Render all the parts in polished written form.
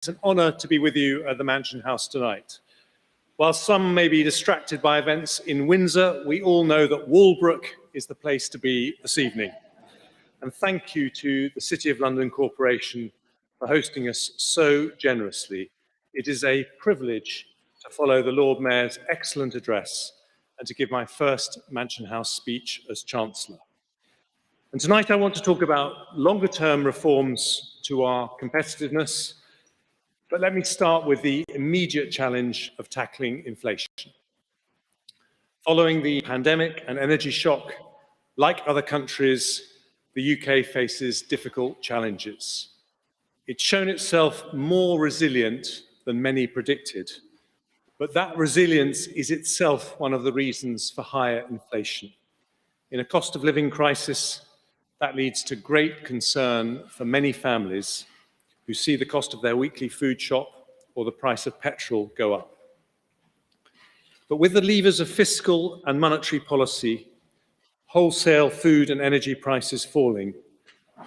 It's an honour to be with you at the Mansion House tonight. While some may be distracted by events in Windsor, we all know that Walbrook is the place to be this evening. And thank you to the City of London Corporation for hosting us so generously. It is a privilege to follow the Lord Mayor's excellent address and to give my first Mansion House speech as Chancellor. And tonight I want to talk about longer-term reforms to our competitiveness. But let me start with the immediate challenge of tackling inflation. Following the pandemic and energy shock, like other countries, the UK faces difficult challenges. It's shown itself more resilient than many predicted, but that resilience is itself one of the reasons for higher inflation. In a cost of living crisis, that leads to great concern for many families who see the cost of their weekly food shop or the price of petrol go up. But with the levers of fiscal and monetary policy, wholesale food and energy prices falling,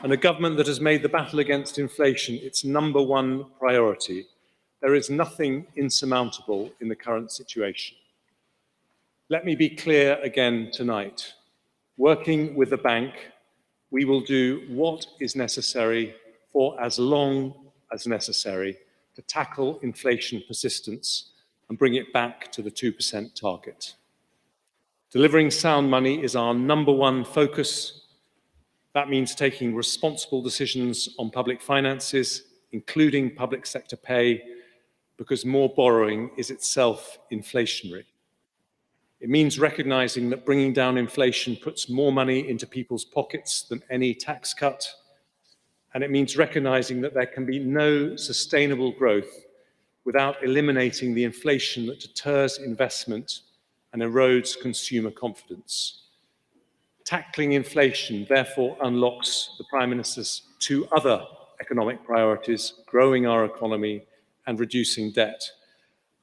and a government that has made the battle against inflation its #1 priority, there is nothing insurmountable in the current situation. Let me be clear again tonight. Working with the bank, we will do what is necessary for as long as necessary to tackle inflation persistence and bring it back to the 2% target. Delivering sound money is our #1 focus. That means taking responsible decisions on public finances, including public sector pay, because more borrowing is itself inflationary. It means recognizing that bringing down inflation puts more money into people's pockets than any tax cut. And it means recognizing that there can be no sustainable growth without eliminating the inflation that deters investment and erodes consumer confidence. Tackling inflation, therefore, unlocks the Prime Minister's 2 other economic priorities, growing our economy and reducing debt.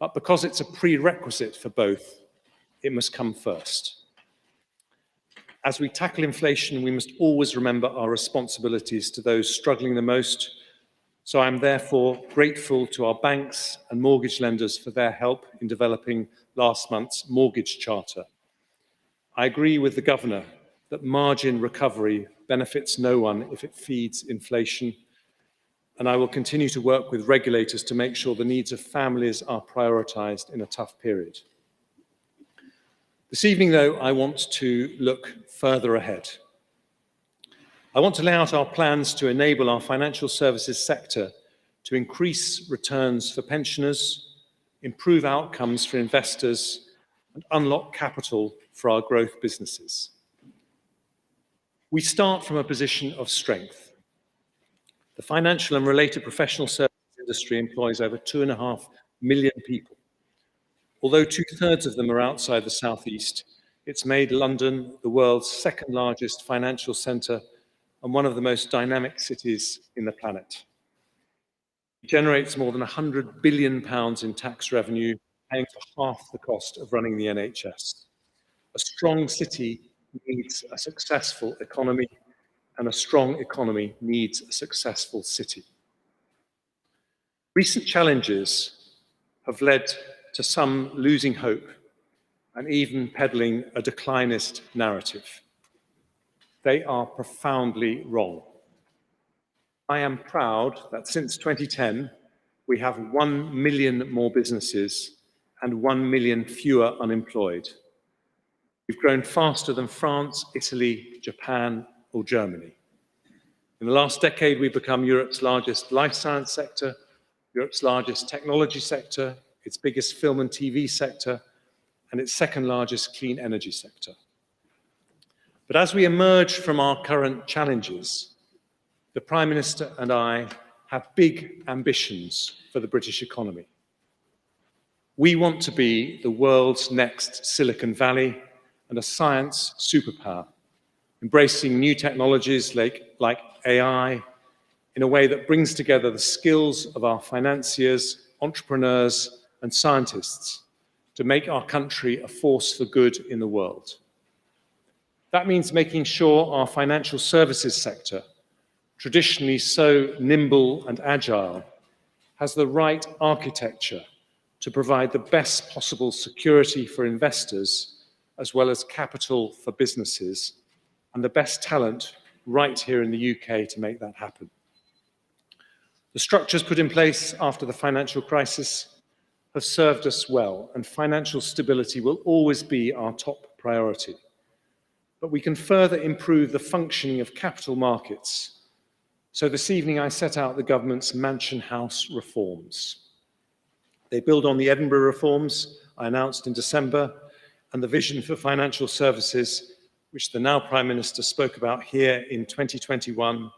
But because it's a prerequisite for both, it must come first. As we tackle inflation, we must always remember our responsibilities to those struggling the most. So I'm therefore grateful to our banks and mortgage lenders for their help in developing last month's mortgage charter. I agree with the Governor that margin recovery benefits no one if it feeds inflation, and I will continue to work with regulators to make sure the needs of families are prioritised in a tough period. This evening, though, I want to look further ahead. I want to lay out our plans to enable our financial services sector to increase returns for pensioners, improve outcomes for investors, and unlock capital for our growth businesses. We start from a position of strength. The financial and related professional services industry employs over 2.5 million people. Although 2/3 of them are outside the southeast, it's made London the world's 2nd largest financial centre and one of the most dynamic cities in the planet. It generates more than £100 billion in tax revenue, paying for half the cost of running the NHS. A strong city needs a successful economy, and a strong economy needs a successful city. Recent challenges have led to some losing hope and even peddling a declinist narrative. They are profoundly wrong. I am proud that since 2010, we have 1 million more businesses and 1 million fewer unemployed. We've grown faster than France, Italy, Japan, or Germany. In the last decade, we've become Europe's largest life science sector, Europe's largest technology sector, its biggest film and TV sector, and its 2nd largest clean energy sector. But as we emerge from our current challenges, the Prime Minister and I have big ambitions for the British economy. We want to be the world's next Silicon Valley and a science superpower, embracing new technologies like AI in a way that brings together the skills of our financiers, entrepreneurs, and scientists to make our country a force for good in the world. That means making sure our financial services sector, traditionally so nimble and agile, has the right architecture to provide the best possible security for investors, as well as capital for businesses, and the best talent right here in the UK to make that happen. The structures put in place after the financial crisis have served us well, and financial stability will always be our top priority. But we can further improve the functioning of capital markets. So this evening I set out the government's Mansion House reforms. They build on the Edinburgh reforms I announced in December and the vision for financial services, which the now Prime Minister spoke about here in 2021,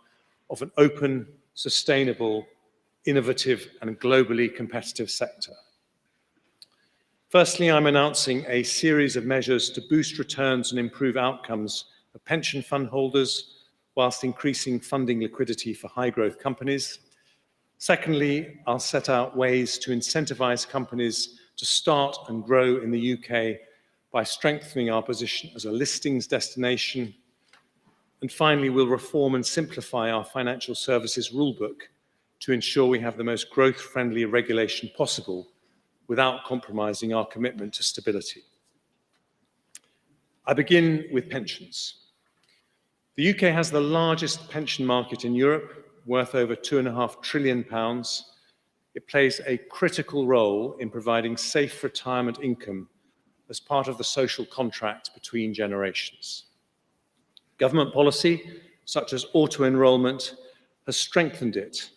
of an open, sustainable, innovative and globally competitive sector. Firstly, I'm announcing a series of measures to boost returns and improve outcomes for pension fund holders, whilst increasing funding liquidity for high-growth companies. Secondly, I'll set out ways to incentivize companies to start and grow in the UK by strengthening our position as a listings destination. And finally, we'll reform and simplify our financial services rulebook to ensure we have the most growth-friendly regulation possible without compromising our commitment to stability. I begin with pensions. The UK has the largest pension market in Europe, worth over £2.5 trillion. It plays a critical role in providing safe retirement income as part of the social contract between generations. Government policy, such as auto-enrolment, has strengthened it,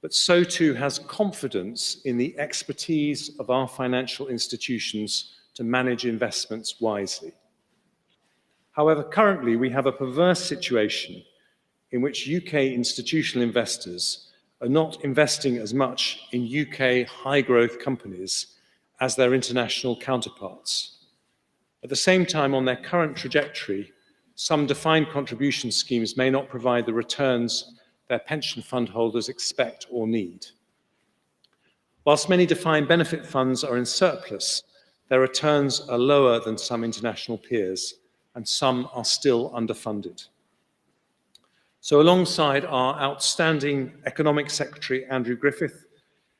but so too has confidence in the expertise of our financial institutions to manage investments wisely. However, currently we have a perverse situation in which UK institutional investors are not investing as much in UK high-growth companies as their international counterparts. At the same time, on their current trajectory, some defined contribution schemes may not provide the returns their pension fund holders expect or need. Whilst many defined benefit funds are in surplus, their returns are lower than some international peers, and some are still underfunded. So alongside our outstanding Economic Secretary, Andrew Griffith,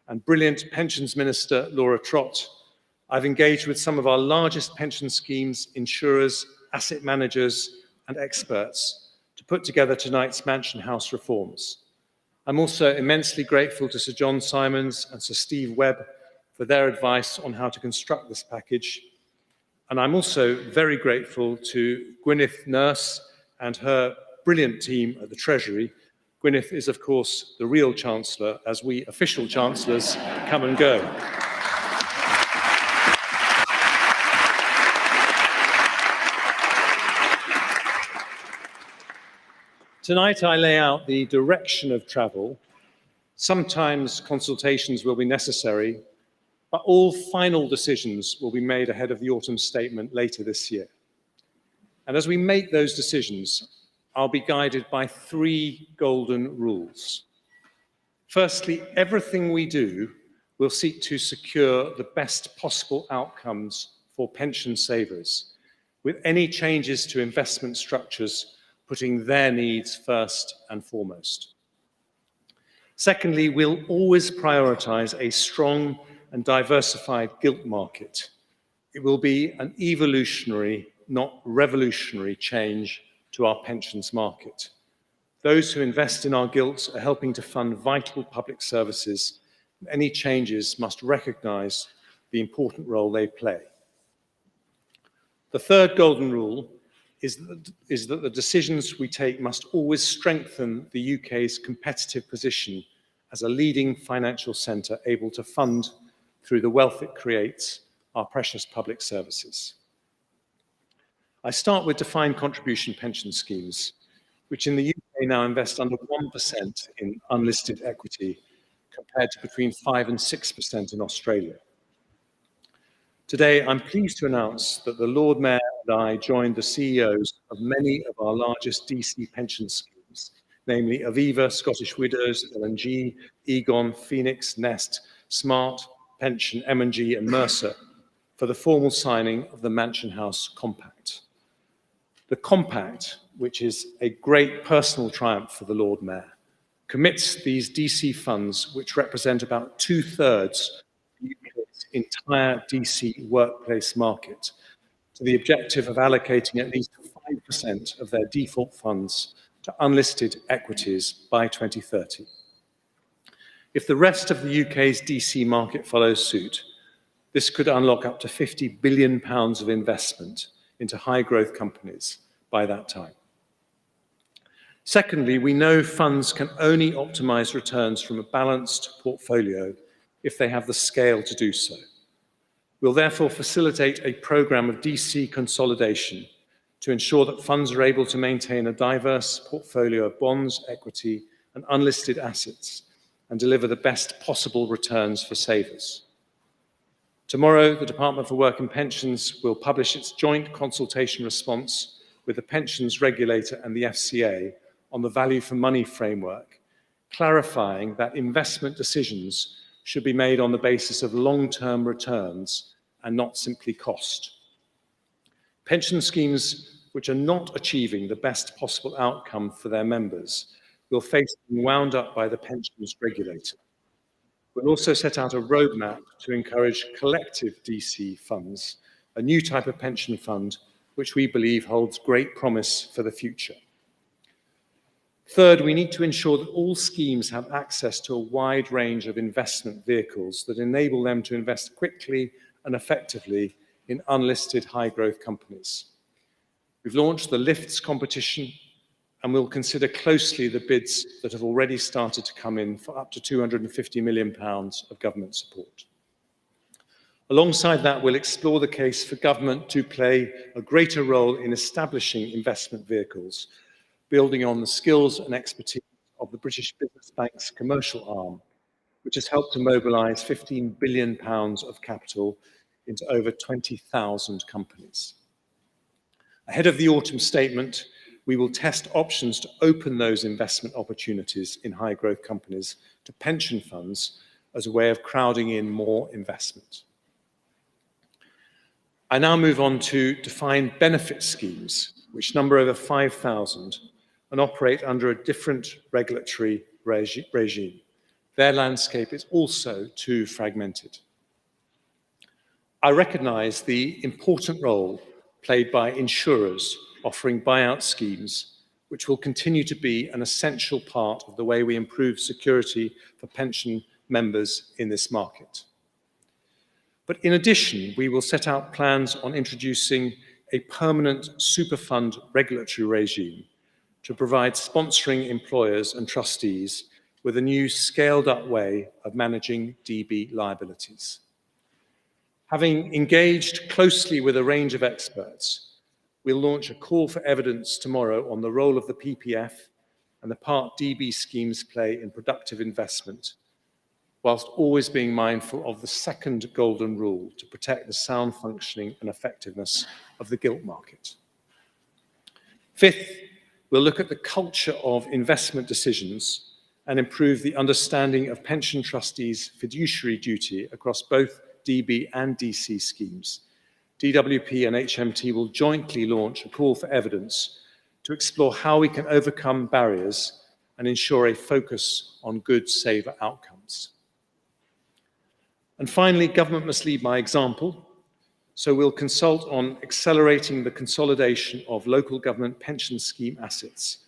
and brilliant Pensions Minister, Laura Trott, I've engaged with some of our largest pension schemes, insurers, asset managers, and experts to put together tonight's Mansion House reforms. I'm also immensely grateful to Sir John Simons and Sir Steve Webb for their advice on how to construct this package. And I'm also very grateful to Gwyneth Nurse and her brilliant team at the Treasury. Gwyneth is, of course, the real Chancellor, as we official Chancellors come and go. Tonight I lay out the direction of travel. Sometimes consultations will be necessary, but all final decisions will be made ahead of the autumn statement later this year. And as we make those decisions, I'll be guided by 3 golden rules. Firstly, everything we do will seek to secure the best possible outcomes for pension savers, with any changes to investment structures putting their needs first and foremost. Secondly, we'll always prioritise a strong and diversified gilt market. It will be an evolutionary, not revolutionary change to our pensions market. Those who invest in our gilts are helping to fund vital public services. Any changes must recognise the important role they play. The third golden rule is that the decisions we take must always strengthen the UK's competitive position as a leading financial centre able to fund, through the wealth it creates, our precious public services. I start with defined contribution pension schemes, which in the UK now invest under 1% in unlisted equity, compared to between 5 and 6% in Australia. Today, I'm pleased to announce that the Lord Mayor and I joined the CEOs of many of our largest DC pension schemes, namely Aviva, Scottish Widows, L&G, Egon, Phoenix, Nest, Smart, Pension, M&G and Mercer, for the formal signing of the Mansion House Compact. The Compact, which is a great personal triumph for the Lord Mayor, commits these DC funds, which represent about two-thirds of the UK's entire DC workplace market, to the objective of allocating at least 5% of their default funds to unlisted equities by 2030. If the rest of the UK's DC market follows suit, this could unlock up to £50 billion of investment into high-growth companies by that time. Secondly, we know funds can only optimize returns from a balanced portfolio if they have the scale to do so. We'll therefore facilitate a program of DC consolidation to ensure that funds are able to maintain a diverse portfolio of bonds, equity, and unlisted assets and deliver the best possible returns for savers. Tomorrow, the Department for Work and Pensions will publish its joint consultation response with the pensions regulator and the FCA on the value for money framework, clarifying that investment decisions should be made on the basis of long-term returns and not simply cost. Pension schemes which are not achieving the best possible outcome for their members will face being wound up by the pensions regulator. We'll also set out a roadmap to encourage collective DC funds, a new type of pension fund which we believe holds great promise for the future. Third, we need to ensure that all schemes have access to a wide range of investment vehicles that enable them to invest quickly and effectively in unlisted high-growth companies. We've launched the LIFTS competition, and we'll consider closely the bids that have already started to come in for up to £250 million of government support. Alongside that, we'll explore the case for government to play a greater role in establishing investment vehicles, building on the skills and expertise of the British Business Bank's commercial arm, which has helped to mobilise £15 billion of capital into over 20,000 companies. Ahead of the autumn statement, we will test options to open those investment opportunities in high-growth companies to pension funds as a way of crowding in more investment. I now move on to defined benefit schemes, which number over 5,000 and operate under a different regulatory regime. Their landscape is also too fragmented. I recognise the important role played by insurers offering buyout schemes, which will continue to be an essential part of the way we improve security for pension members in this market. But in addition, we will set out plans on introducing a permanent super fund regulatory regime to provide sponsoring employers and trustees with a new scaled-up way of managing DB liabilities. Having engaged closely with a range of experts, we'll launch a call for evidence tomorrow on the role of the PPF and the part DB schemes play in productive investment, whilst always being mindful of the second golden rule to protect the sound functioning and effectiveness of the gilt market. Fifth, we'll look at the culture of investment decisions and improve the understanding of pension trustees' fiduciary duty across both DB and DC schemes. DWP and HMT will jointly launch a call for evidence to explore how we can overcome barriers and ensure a focus on good saver outcomes. And finally, government must lead by example, so we'll consult on accelerating the consolidation of local government pension scheme assets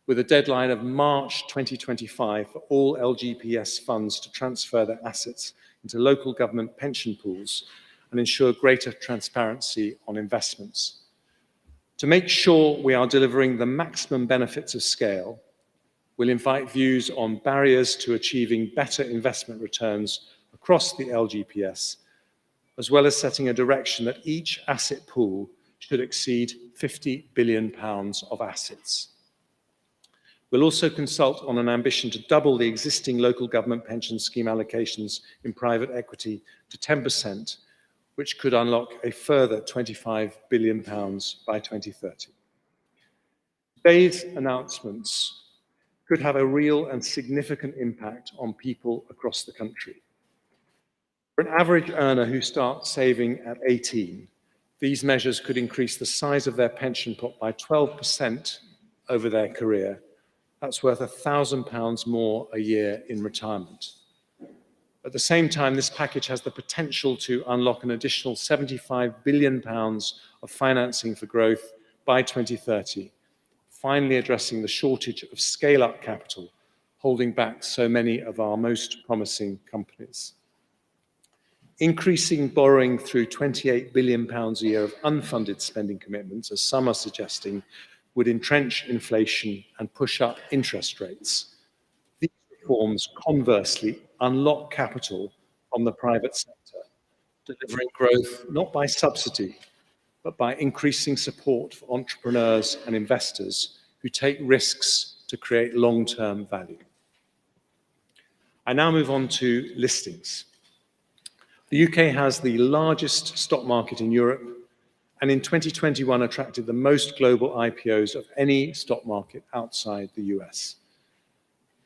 with a deadline of March 2025 for all LGPS funds to transfer their assets into local government pension pools and ensure greater transparency on investments. To make sure we are delivering the maximum benefits of scale, we'll invite views on barriers to achieving better investment returns across the LGPS, as well as setting a direction that each asset pool should exceed £50 billion of assets. We'll also consult on an ambition to double the existing local government pension scheme allocations in private equity to 10%, which could unlock a further £25 billion by 2030. Today's announcements could have a real and significant impact on people across the country. For an average earner who starts saving at 18, these measures could increase the size of their pension pot by 12% over their career, That's worth £1,000 more a year in retirement. At the same time, this package has the potential to unlock an additional £75 billion of financing for growth by 2030, finally addressing the shortage of scale-up capital holding back so many of our most promising companies. Increasing borrowing through £28 billion a year of unfunded spending commitments, as some are suggesting, would entrench inflation and push up interest rates. These reforms, conversely, unlock capital from the private sector, delivering growth not by subsidy, but by increasing support for entrepreneurs and investors who take risks to create long-term value. I now move on to listings. The UK has the largest stock market in Europe, and in 2021 attracted the most global IPOs of any stock market outside the US.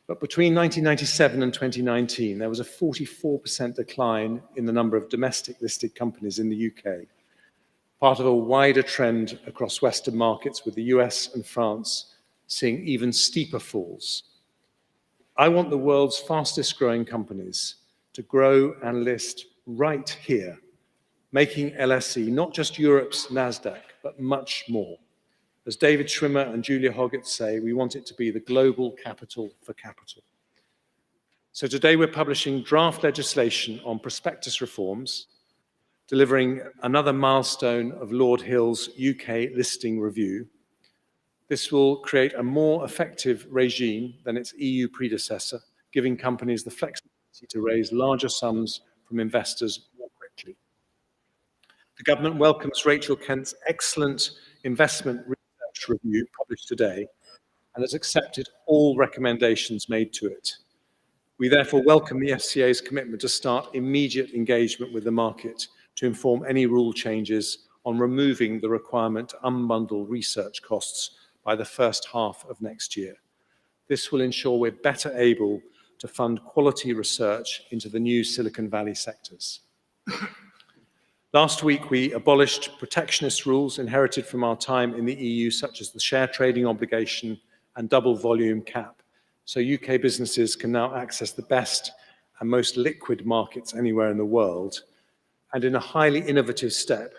But between 1997 and 2019, there was a 44% decline in the number of domestic listed companies in the UK, part of a wider trend across Western markets, with the US and France seeing even steeper falls. I want the world's fastest growing companies to grow and list right here, making LSE not just Europe's NASDAQ, but much more. As David Schwimmer and Julia Hoggett say, we want it to be the global capital for capital. So today we're publishing draft legislation on prospectus reforms, delivering another milestone of Lord Hill's UK listing review. This will create a more effective regime than its EU predecessor, giving companies the flexibility to raise larger sums from investors more quickly. The government welcomes Rachel Kent's excellent investment research review published today and has accepted all recommendations made to it. We therefore welcome the FCA's commitment to start immediate engagement with the market to inform any rule changes on removing the requirement to unbundle research costs by the first half of next year. This will ensure we're better able to fund quality research into the new Silicon Valley sectors. Last week, we abolished protectionist rules inherited from our time in the EU, such as the share trading obligation and double volume cap, so UK businesses can now access the best and most liquid markets anywhere in the world. And in a highly innovative step,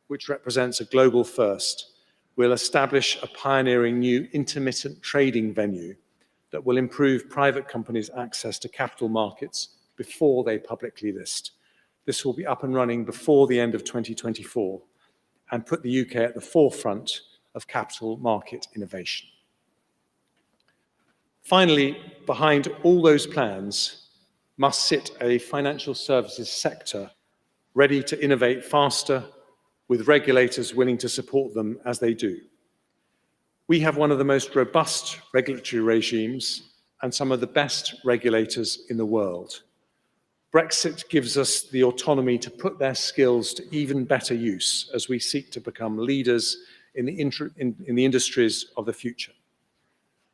which represents a global first, we'll establish a pioneering new intermittent trading venue that will improve private companies' access to capital markets before they publicly list. This will be up and running before the end of 2024 and put the UK at the forefront of capital market innovation. Finally, behind all those plans must sit a financial services sector ready to innovate faster, with regulators willing to support them as they do. We have one of the most robust regulatory regimes and some of the best regulators in the world. Brexit gives us the autonomy to put their skills to even better use as we seek to become leaders in the industries of the future.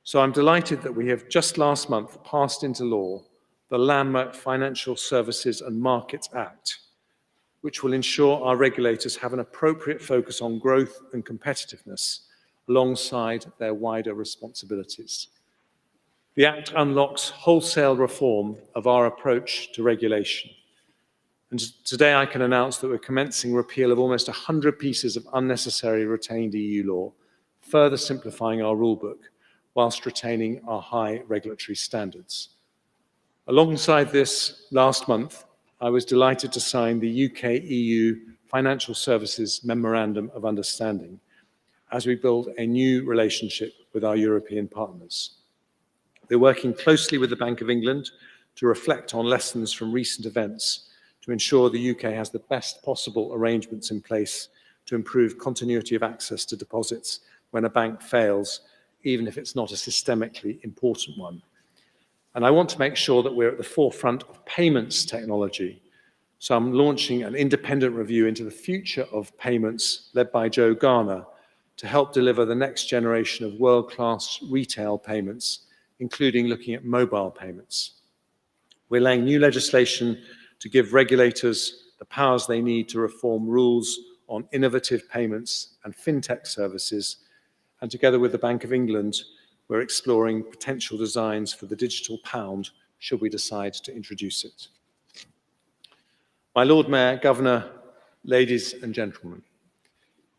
So I'm delighted that we have just last month passed into law the landmark Financial Services and Markets Act, which will ensure our regulators have an appropriate focus on growth and competitiveness alongside their wider responsibilities. The Act unlocks wholesale reform of our approach to regulation. And today I can announce that we're commencing repeal of almost 100 pieces of unnecessary retained EU law, further simplifying our rulebook whilst retaining our high regulatory standards. Alongside this, last month, I was delighted to sign the UK-EU Financial Services Memorandum of Understanding as we build a new relationship with our European partners. We're working closely with the Bank of England to reflect on lessons from recent events to ensure the UK has the best possible arrangements in place to improve continuity of access to deposits when a bank fails, even if it's not a systemically important one. And I want to make sure that we're at the forefront of payments technology. So I'm launching an independent review into the future of payments led by Joe Garner to help deliver the next generation of world-class retail payments, including looking at mobile payments. We're laying new legislation to give regulators the powers they need to reform rules on innovative payments and fintech services. And together with the Bank of England, we're exploring potential designs for the digital pound should we decide to introduce it. My Lord Mayor, Governor, ladies and gentlemen,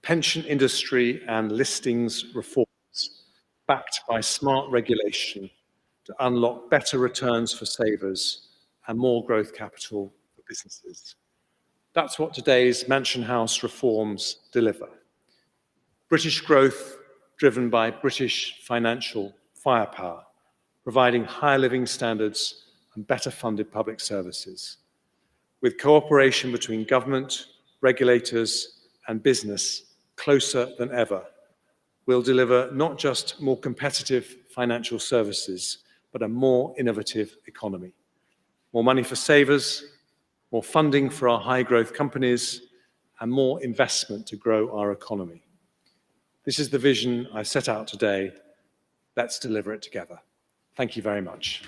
pension industry and listings reforms backed by smart regulation to unlock better returns for savers and more growth capital for businesses. That's what today's Mansion House reforms deliver. British growth driven by British financial firepower, providing higher living standards and better funded public services. With cooperation between government, regulators and business closer than ever, we'll deliver not just more competitive financial services, but a more innovative economy. More money for savers, more funding for our high-growth companies, and more investment to grow our economy. This is the vision I set out today. Let's deliver it together. Thank you very much.